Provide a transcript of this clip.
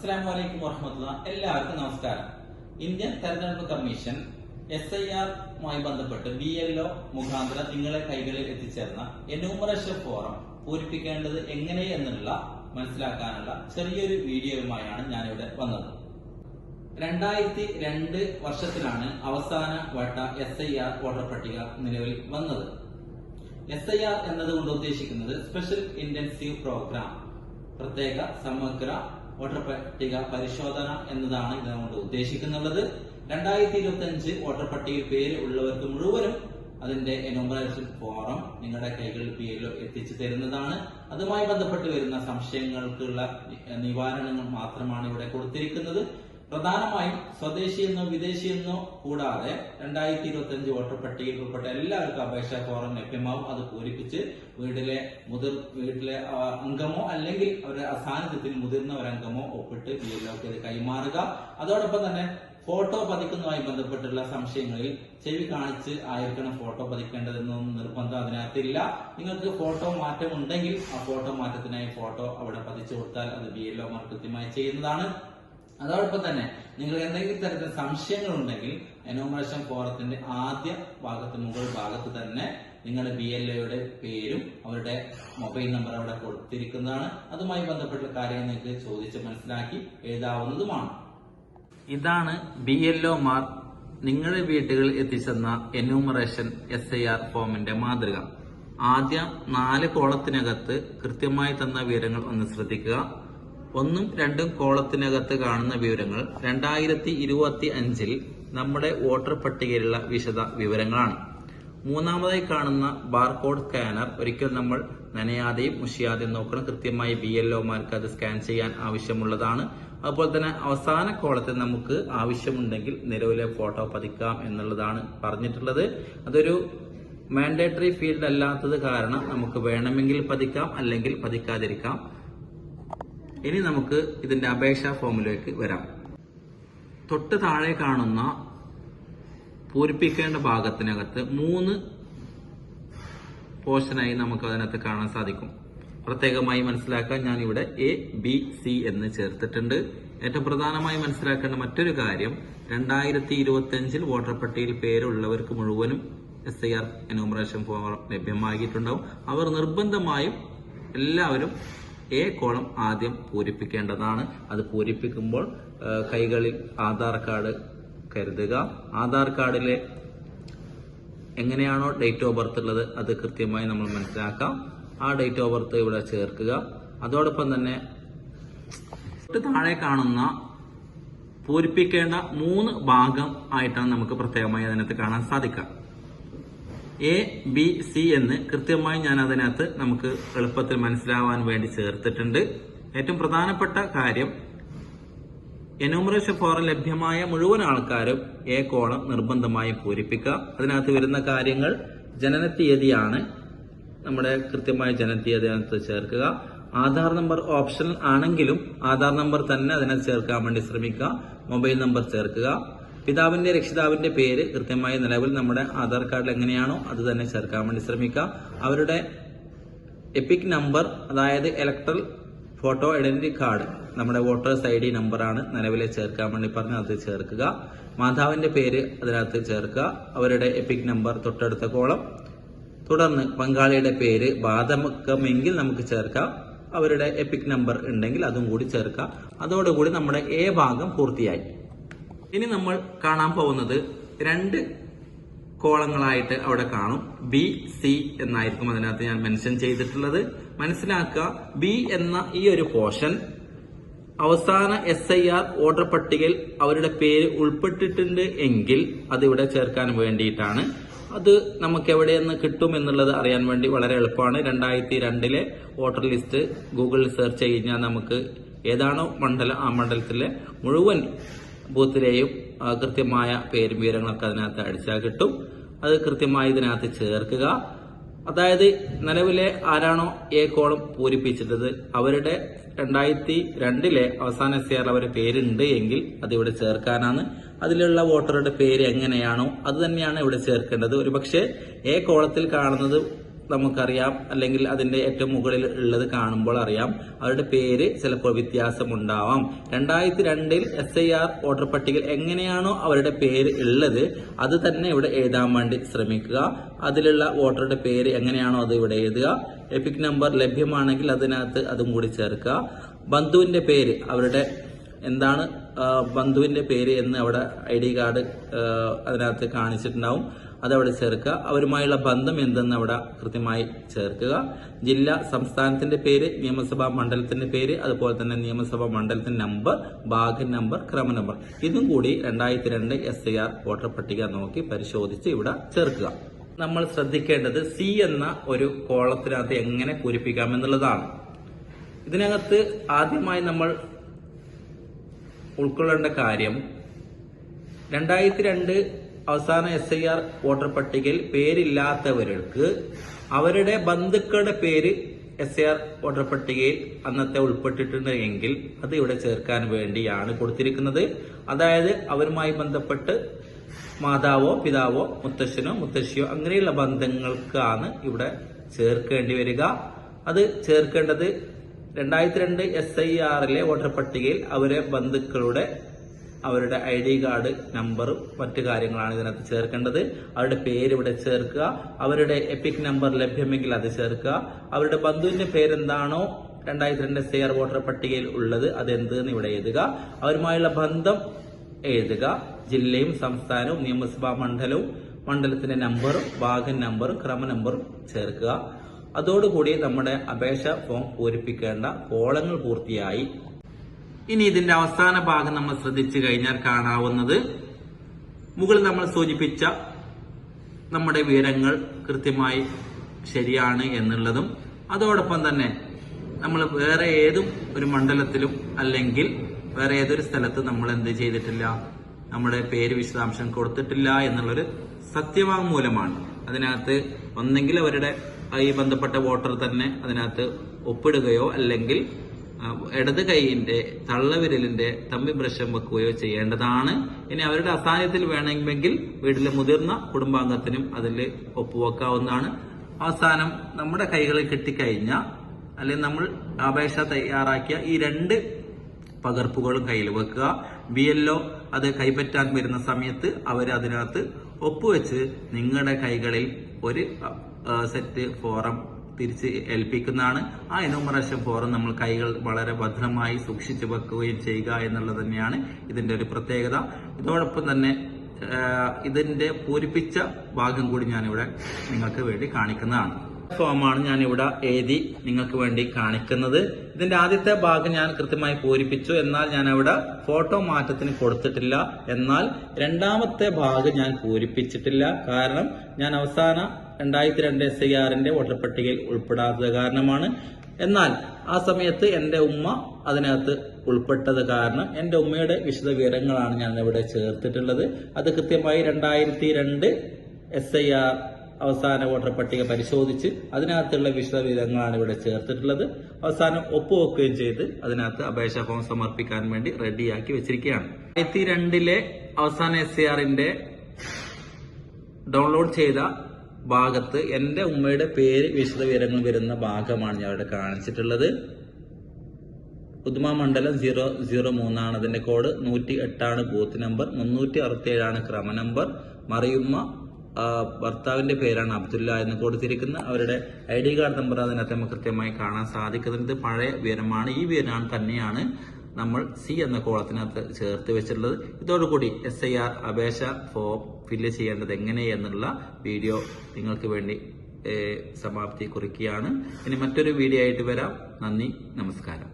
അസ്സലാമു വറഹ്മത്തുള്ളാഹി. എല്ലാവർക്കും നമസ്കാരം. ഇന്ത്യൻ തെരഞ്ഞെടുപ്പ് കമ്മീഷൻ SIR-മായി ബന്ധപ്പെട്ട് BLO മുഖാന്തരം നിങ്ങളെ കൈകളിൽ എത്തിച്ചേർന്ന എന്യൂമറേഷൻ ഫോറം പൂരിപ്പിക്കേണ്ടത് എങ്ങനെ എന്നുള്ള മനസ്സിലാക്കാനുള്ള ചെറിയൊരു വീഡിയോയുമായാണ് ഞാനിവിടെ വന്നത്. 2002 വർഷത്തിലാണ് അവസാന വട്ട SIR വോട്ടർ പട്ടിക നിലവിൽ വന്നത്. SIR എന്നതുകൊണ്ട് ഉദ്ദേശിക്കുന്നത് സ്പെഷ്യൽ ഇന്റൻസീവ് പ്രോഗ്രാം, പ്രത്യേക സമഗ്ര വോട്ടർ പട്ടിക പരിശോധന എന്നതാണ് ഇതുകൊണ്ട് ഉദ്ദേശിക്കുന്നുള്ളത്. 2025 വോട്ടർ പട്ടികയിൽ പേര് ഉള്ളവർക്ക് മുഴുവനും അതിന്റെ എന്യൂമറേഷൻ ഫോറം നിങ്ങളുടെ കൈകളിൽ BLO എത്തിച്ചു തരുന്നതാണ്. അതുമായി ബന്ധപ്പെട്ട് വരുന്ന സംശയങ്ങൾക്കുള്ള നിവാരണങ്ങൾ മാത്രമാണ് ഇവിടെ കൊടുത്തിരിക്കുന്നത്. പ്രധാനമായും സ്വദേശിയെന്നോ വിദേശിയെന്നോ കൂടാതെ 2025 വോട്ടർ പട്ടികയിൽ ഉൾപ്പെട്ട എല്ലാവർക്കും അപേക്ഷാ ഫോറം ലഭ്യമാവും. അത് പൂരിപ്പിച്ച് വീട്ടിലെ അംഗമോ അല്ലെങ്കിൽ അവരുടെ സാന്നിധ്യത്തിൽ മുതിർന്ന ഒരംഗമോ ഒപ്പിട്ട് BLOക്ക് ഇത് കൈമാറുക. അതോടൊപ്പം തന്നെ ഫോട്ടോ പതിക്കുന്നതുമായി ബന്ധപ്പെട്ടുള്ള സംശയങ്ങളിൽ ചെവി കാണിച്ച് ആയിരിക്കണം ഫോട്ടോ പതിക്കേണ്ടതെന്നൊന്നും നിർബന്ധം അതിനകത്തില്ല. നിങ്ങൾക്ക് ഫോട്ടോ മാറ്റം ഉണ്ടെങ്കിൽ ആ ഫോട്ടോ മാറ്റത്തിനായി ഫോട്ടോ അവിടെ പതിച്ചു കൊടുത്താൽ അത് BLO കൃത്യമായി ചെയ്യുന്നതാണ്. അതോടൊപ്പം തന്നെ നിങ്ങൾ എന്തെങ്കിലും തരത്തിൽ സംശയങ്ങൾ ഉണ്ടെങ്കിൽ എന്യൂമറേഷൻ ഫോറത്തിന്റെ ആദ്യ ഭാഗത്ത് മുകൾ ഭാഗത്ത് തന്നെ നിങ്ങളുടെ BLOയുടെ പേരും അവരുടെ മൊബൈൽ നമ്പർ അവിടെ കൊടുത്തിരിക്കുന്നതാണ്. അതുമായി ബന്ധപ്പെട്ട കാര്യങ്ങൾ നിങ്ങൾക്ക് ചോദിച്ച് മനസ്സിലാക്കി എഴുതാവുന്നതുമാണ്. ഇതാണ് BLOമാർ നിങ്ങളുടെ വീട്ടുകളിൽ എത്തിച്ചെന്ന എന്യൂമറേഷൻ SIR ഫോമിന്റെ മാതൃക. ആദ്യ 4 കോളത്തിനകത്ത് കൃത്യമായി തന്ന വിവരങ്ങൾ ഒന്ന് ശ്രദ്ധിക്കുക. 1ഉം 2ഉം കോളത്തിനകത്ത് കാണുന്ന വിവരങ്ങൾ 2025 നമ്മുടെ വോട്ടർ പട്ടികയിലുള്ള വിശദ വിവരങ്ങളാണ്. 3ാമതായി കാണുന്ന ബാർകോഡ് സ്കാനർ ഒരിക്കൽ നമ്മൾ നനയാതെയും മുഷിയാതെയും നോക്കണം. കൃത്യമായി BLOമാർക്ക് അത് സ്കാൻ ചെയ്യാൻ ആവശ്യമുള്ളതാണ്. അതുപോലെ തന്നെ അവസാന കോളത്തിൽ നമുക്ക് ആവശ്യമുണ്ടെങ്കിൽ നിലവിലെ ഫോട്ടോ പതിക്കാം എന്നുള്ളതാണ് പറഞ്ഞിട്ടുള്ളത്. അതൊരു മാൻഡേറ്ററി ഫീൽഡ് അല്ലാത്തത് കാരണം നമുക്ക് വേണമെങ്കിൽ പതിക്കാം, അല്ലെങ്കിൽ പതിക്കാതിരിക്കാം. ഇനി നമുക്ക് ഇതിന്റെ അപേക്ഷാ ഫോമിലേക്ക് വരാം. തൊട്ട് താഴെ കാണുന്ന പൂരിപ്പിക്കേണ്ട ഭാഗത്തിനകത്ത് 3 പോർഷനായി നമുക്ക് അതിനകത്ത് കാണാൻ സാധിക്കും. പ്രത്യേകമായി മനസ്സിലാക്കാൻ ഞാൻ ഇവിടെ ABC എന്ന് ചേർത്തിട്ടുണ്ട്. ഏറ്റവും പ്രധാനമായി മനസ്സിലാക്കേണ്ട മറ്റൊരു കാര്യം, 2025 വോട്ടർ പട്ടികയിൽ പേരുള്ളവർക്ക് മുഴുവനും SIR എന്യൂമറേഷൻ ഫോറം ലഭ്യമാക്കിയിട്ടുണ്ടാവും. അവർ നിർബന്ധമായും എല്ലാവരും A കോളം ആദ്യം പൂരിപ്പിക്കേണ്ടതാണ്. അത് പൂരിപ്പിക്കുമ്പോൾ കൈകളിൽ ആധാർ കാർഡ് കരുതുക. ആധാർ കാർഡിലെ എങ്ങനെയാണോ ഡേറ്റ് ഓഫ് ബർത്ത് ഉള്ളത് അത് കൃത്യമായി നമ്മൾ മനസ്സിലാക്കാം. ആ ഡേറ്റ് ഓഫ് ബർത്ത് ഇവിടെ ചേർക്കുക. അതോടൊപ്പം തന്നെ താഴെ കാണുന്ന പൂരിപ്പിക്കേണ്ട 3 ഭാഗം ആയിട്ടാണ് നമുക്ക് പ്രത്യേകമായി അതിനകത്ത് കാണാൻ സാധിക്കുക. ABC എന്ന് കൃത്യമായി ഞാൻ അതിനകത്ത് നമുക്ക് എളുപ്പത്തിൽ മനസ്സിലാവാൻ വേണ്ടി ചേർത്തിട്ടുണ്ട്. ഏറ്റവും പ്രധാനപ്പെട്ട കാര്യം, എന്യൂമറേഷൻ ഫോറം ലഭ്യമായ മുഴുവൻ ആൾക്കാരും A കോളം നിർബന്ധമായും പൂരിപ്പിക്കുക. അതിനകത്ത് വരുന്ന കാര്യങ്ങൾ ജനനത്തീയതിയാണ്. നമ്മുടെ കൃത്യമായ ജനനത്തീയതി അതിനകത്ത് ചേർക്കുക. ആധാർ നമ്പർ ഓപ്ഷണൽ ആണെങ്കിലും ആധാർ നമ്പർ തന്നെ അതിനകത്ത് ചേർക്കാൻ വേണ്ടി ശ്രമിക്കുക. മൊബൈൽ നമ്പർ ചേർക്കുക. പിതാവിന്റെ രക്ഷിതാവിന്റെ പേര് കൃത്യമായി നിലവിൽ നമ്മുടെ ആധാർ കാർഡിൽ എങ്ങനെയാണോ അത് തന്നെ ചേർക്കാൻ വേണ്ടി ശ്രമിക്കുക. അവരുടെ എപ്പിക് നമ്പർ, അതായത് ഇലക്ട്രൽ ഫോട്ടോ ഐഡന്റിറ്റി കാർഡ്, നമ്മുടെ വോട്ടേഴ്സ് ID നമ്പറാണ് നിലവിലെ ചേർക്കാൻ വേണ്ടി പറഞ്ഞ് അത് ചേർക്കുക. മാതാവിന്റെ പേര് അതിനകത്ത് ചേർക്കുക. അവരുടെ എപ്പിക് നമ്പർ തൊട്ടടുത്ത കോളം. തുടർന്ന് പങ്കാളിയുടെ പേര് ബാധകമെങ്കിൽ നമുക്ക് ചേർക്കാം. അവരുടെ എപ്പിക് നമ്പർ ഉണ്ടെങ്കിൽ അതും കൂടി ചേർക്കാം. അതോടുകൂടി നമ്മുടെ A ഭാഗം പൂർത്തിയായി. ഇനി നമ്മൾ കാണാൻ പോകുന്നത് 2 കോളങ്ങളായിട്ട് അവിടെ കാണും. BC എന്നായിരിക്കും അതിനകത്ത് ഞാൻ മെൻഷൻ ചെയ്തിട്ടുള്ളത്. മനസ്സിലാക്കുക, B എന്ന ഈ ഒരു പോർഷൻ അവസാന SIR വോട്ടർ പട്ടികയിൽ അവരുടെ പേര് ഉൾപ്പെട്ടിട്ടുണ്ട് എങ്കിൽ അതിവിടെ ചേർക്കാൻ വേണ്ടിയിട്ടാണ്. അത് നമുക്ക് എവിടെ നിന്ന് കിട്ടും എന്നുള്ളത് അറിയാൻ വേണ്ടി വളരെ എളുപ്പമാണ്. 2002 വോട്ടർ ലിസ്റ്റ് ഗൂഗിളിൽ സെർച്ച് കഴിഞ്ഞാൽ നമുക്ക് ഏതാണോ മണ്ഡലം ആ മണ്ഡലത്തിലെ മുഴുവൻ ബൂത്തിലെയും കൃത്യമായ പേരും വിവരങ്ങളൊക്കെ അതിനകത്ത് അടിച്ചാൽ കിട്ടും. അത് കൃത്യമായി ഇതിനകത്ത് ചേർക്കുക. അതായത് നിലവിലെ ആരാണോ A കോളം പൂരിപ്പിച്ചിട്ടത് അവരുടെ 2002 അവസാന SIR അവരുടെ പേരുണ്ട് എങ്കിൽ അതിവിടെ ചേർക്കാനാണ്. അതിലുള്ള വോട്ടറുടെ പേര് എങ്ങനെയാണോ അത് തന്നെയാണ് ഇവിടെ ചേർക്കേണ്ടത്. ഒരുപക്ഷെ A കോളത്തിൽ കാണുന്നത് നമുക്കറിയാം, അല്ലെങ്കിൽ അതിന്റെ ഏറ്റവും മുകളിൽ ഉള്ളത് കാണുമ്പോൾ അറിയാം അവരുടെ പേര് ചിലപ്പോൾ വ്യത്യാസമുണ്ടാവാം. 2002 SIR വോട്ടർ പട്ടികയിൽ എങ്ങനെയാണോ അവരുടെ പേര് ഉള്ളത് അത് തന്നെ ഇവിടെ എഴുതാൻ വേണ്ടി ശ്രമിക്കുക. അതിലുള്ള വോട്ടറുടെ പേര് എങ്ങനെയാണോ അത് ഇവിടെ എഴുതുക. എപിക് നമ്പർ ലഭ്യമാണെങ്കിൽ അതിനകത്ത് അതും കൂടി ചേർക്കുക. ബന്ധുവിന്റെ പേര്, അവരുടെ എന്താണ് ബന്ധുവിന്റെ പേര് എന്ന് അവിടെ ID കാർഡ് അതിനകത്ത് കാണിച്ചിട്ടുണ്ടാവും, അതവിടെ ചേർക്കുക. അവരുമായുള്ള ബന്ധം എന്തെന്ന് അവിടെ കൃത്യമായി ചേർക്കുക. ജില്ല, സംസ്ഥാനത്തിന്റെ പേര്, നിയമസഭാ മണ്ഡലത്തിന്റെ പേര്, അതുപോലെ തന്നെ നിയമസഭാ മണ്ഡലത്തിന്റെ നമ്പർ, ഭാഗം നമ്പർ, ക്രമ നമ്പർ, ഇതും കൂടി 2002 SIR വോട്ടർ പട്ടിക നോക്കി പരിശോധിച്ച് ഇവിടെ ചേർക്കുക. നമ്മൾ ശ്രദ്ധിക്കേണ്ടത് C എന്ന ഒരു കോളത്തിനകത്ത് എങ്ങനെ പൂരിപ്പിക്കാം എന്നുള്ളതാണ്. ഇതിനകത്ത് ആദ്യമായി നമ്മൾ ഉൾക്കൊള്ളേണ്ട കാര്യം 2002 അവസാന SIR വോട്ടർ പട്ടികയിൽ പേരില്ലാത്തവർക്ക് അവരുടെ ബന്ധുക്കളുടെ പേര് SIR വോട്ടർ പട്ടികയിൽ അന്നത്തെ ഉൾപ്പെട്ടിട്ടുണ്ട് എങ്കിൽ അത് ഇവിടെ ചേർക്കാൻ വേണ്ടിയാണ് കൊടുത്തിരിക്കുന്നത്. അതായത് അവരുമായി ബന്ധപ്പെട്ട് മാതാവോ പിതാവോ മുത്തശ്ശനോ മുത്തശ്ശിയോ അങ്ങനെയുള്ള ബന്ധങ്ങൾക്കാണ് ഇവിടെ ചേർക്കേണ്ടി വരിക. അത് ചേർക്കേണ്ടത് 2002 SIRലെ വോട്ടർ പട്ടികയിൽ അവരെ ബന്ധുക്കളുടെ അവരുടെ ID കാർഡ് നമ്പറും മറ്റു കാര്യങ്ങളാണ് ഇതിനകത്ത് ചേർക്കേണ്ടത്. അവരുടെ പേര് ഇവിടെ ചേർക്കുക. അവരുടെ എപിക് നമ്പർ ലഭ്യമെങ്കിൽ അത് ചേർക്കുക. അവരുടെ ബന്ധുവിന്റെ പേരെന്താണോ 2002 SIR വോട്ടർ പട്ടികയിൽ ഉള്ളത് അതെന്തെന്ന് ഇവിടെ എഴുതുക. അവരുമായുള്ള ബന്ധം എഴുതുക. ജില്ലയും സംസ്ഥാനവും നിയമസഭാ മണ്ഡലവും മണ്ഡലത്തിന്റെ നമ്പറും ഭാഗം നമ്പറും ക്രമ നമ്പറും ചേർക്കുക. അതോടുകൂടി നമ്മുടെ അപേക്ഷ ഫോം പൂരിപ്പിക്കേണ്ട കോളങ്ങൾ പൂർത്തിയായി. ഇനി ഇതിന്റെ അവസാന ഭാഗം നമ്മൾ ശ്രദ്ധിച്ചു കഴിഞ്ഞാൽ കാണാവുന്നത് മുകളിൽ നമ്മൾ സൂചിപ്പിച്ച നമ്മുടെ വിവരങ്ങൾ കൃത്യമായി ശരിയാണ് എന്നുള്ളതും, അതോടൊപ്പം തന്നെ നമ്മൾ വേറെ ഏതും ഒരു മണ്ഡലത്തിലും അല്ലെങ്കിൽ വേറെ ഏതൊരു സ്ഥലത്തും നമ്മൾ എന്ത് ചെയ്തിട്ടില്ല, നമ്മുടെ പേര് വിശദാംശം കൊടുത്തിട്ടില്ല എന്നുള്ളൊരു സത്യവാങ്മൂലമാണ്. അതിനകത്ത് ഒന്നെങ്കിൽ അവരുടെ ഈ ബന്ധപ്പെട്ട വോട്ടർ തന്നെ അതിനകത്ത് ഒപ്പിടുകയോ അല്ലെങ്കിൽ ഇടത് കൈയിന്റെ തള്ളവിരലിന്റെ തമ്പി ബ്രഷം വെക്കുകയോ ചെയ്യേണ്ടതാണ്. ഇനി അവരുടെ അസാന്നിധ്യത്തിൽ വേണമെങ്കിൽ വീട്ടിലെ മുതിർന്ന കുടുംബാംഗത്തിനും അതിൽ ഒപ്പുവെക്കാവുന്നതാണ്. അവസാനം നമ്മുടെ കൈകളിൽ കിട്ടിക്കഴിഞ്ഞാൽ അല്ലെങ്കിൽ നമ്മൾ അപേക്ഷ തയ്യാറാക്കിയ ഈ 2 പകർപ്പുകളും കയ്യിൽ വെക്കുക. BLO അത് കൈപ്പറ്റാൻ വരുന്ന സമയത്ത് അവർ അതിനകത്ത് ഒപ്പുവെച്ച് നിങ്ങളുടെ കൈകളിൽ ഒരു സെറ്റ് ഫോറം തിരിച്ച് ഏൽപ്പിക്കുന്നതാണ്. ആ എനുമറേഷൻ ഫോറം നമ്മൾ കൈകൾ വളരെ ഭദ്രമായി സൂക്ഷിച്ചു വെക്കുകയും ചെയ്യുക എന്നുള്ളത് തന്നെയാണ് ഇതിന്റെ ഒരു പ്രത്യേകത. ഇതോടൊപ്പം തന്നെ ഇതിന്റെ പൂരിപ്പിച്ച ഭാഗം കൂടി ഞാനിവിടെ നിങ്ങൾക്ക് വേണ്ടി കാണിക്കുന്നതാണ്. ഫോമാണ് ഞാനിവിടെ എഴുതി നിങ്ങൾക്ക് വേണ്ടി കാണിക്കുന്നത്. ഇതിന്റെ ആദ്യത്തെ ഭാഗം ഞാൻ കൃത്യമായി പൂരിപ്പിച്ചു, എന്നാൽ ഞാൻ അവിടെ ഫോട്ടോ മാറ്റത്തിന് കൊടുത്തിട്ടില്ല. എന്നാൽ രണ്ടാമത്തെ ഭാഗം ഞാൻ പൂരിപ്പിച്ചിട്ടില്ല. കാരണം ഞാൻ അവസാന 2002 SIRന്റെ വോട്ടർ പട്ടികയിൽ ഉൾപ്പെടാത്തത് കാരണമാണ്. എന്നാൽ ആ സമയത്ത് എന്റെ ഉമ്മ അതിനകത്ത് ഉൾപ്പെട്ടത് കാരണം എന്റെ ഉമ്മയുടെ വിശദ വിവരങ്ങളാണ് ഞാൻ ഇവിടെ ചേർത്തിട്ടുള്ളത്. അത് കൃത്യമായി 2002 SIR അവസാന വോട്ടർ പട്ടിക പരിശോധിച്ച് അതിനകത്തുള്ള വിശദ വിവരങ്ങളാണ് ഇവിടെ ചേർത്തിട്ടുള്ളത്. അവസാനം ഒപ്പുവെക്കുകയും ചെയ്ത് അതിനകത്ത് അപേക്ഷാ ഫോം സമർപ്പിക്കാൻ വേണ്ടി റെഡിയാക്കി വെച്ചിരിക്കുകയാണ്. 2002 അവസാന SIRന്റെ ഡൗൺലോഡ് ചെയ്ത ഭാഗത്ത് എന്റെ ഉമ്മയുടെ പേര് വിശദ വിവരങ്ങൾ വരുന്ന ഭാഗമാണ് ഞാൻ ഇവിടെ കാണിച്ചിട്ടുള്ളത്. ഉദ്മ മണ്ഡലം 003 ആണ് അതിന്റെ കോഡ്, 108 ആണ് ബൂത്ത് നമ്പർ, 367 ആണ് ക്രമ നമ്പർ. മറിയുമ്മ ഭർത്താവിന്റെ പേരാണ് അബ്ദുല്ല എന്ന് കൊടുത്തിരിക്കുന്ന അവരുടെ ID കാർഡ് നമ്പർ അതിനകത്ത് നമുക്ക് കൃത്യമായി കാണാൻ സാധിക്കുന്നത്. പഴയ വിവരമാണ്. ഈ വിവരം തന്നെയാണ് നമ്മൾ C എന്ന കോളത്തിനകത്ത് ചേർത്ത് വെച്ചിട്ടുള്ളത്. ഇതോടുകൂടി SIR അപേക്ഷ ഫോം ഫില്ല് ചെയ്യേണ്ടത് എങ്ങനെയെന്നുള്ള വീഡിയോ നിങ്ങൾക്ക് വേണ്ടി സമാപ്തി കുറിക്കുകയാണ്. ഇനി മറ്റൊരു വീഡിയോ ആയിട്ട് വരാം. നന്ദി, നമസ്കാരം.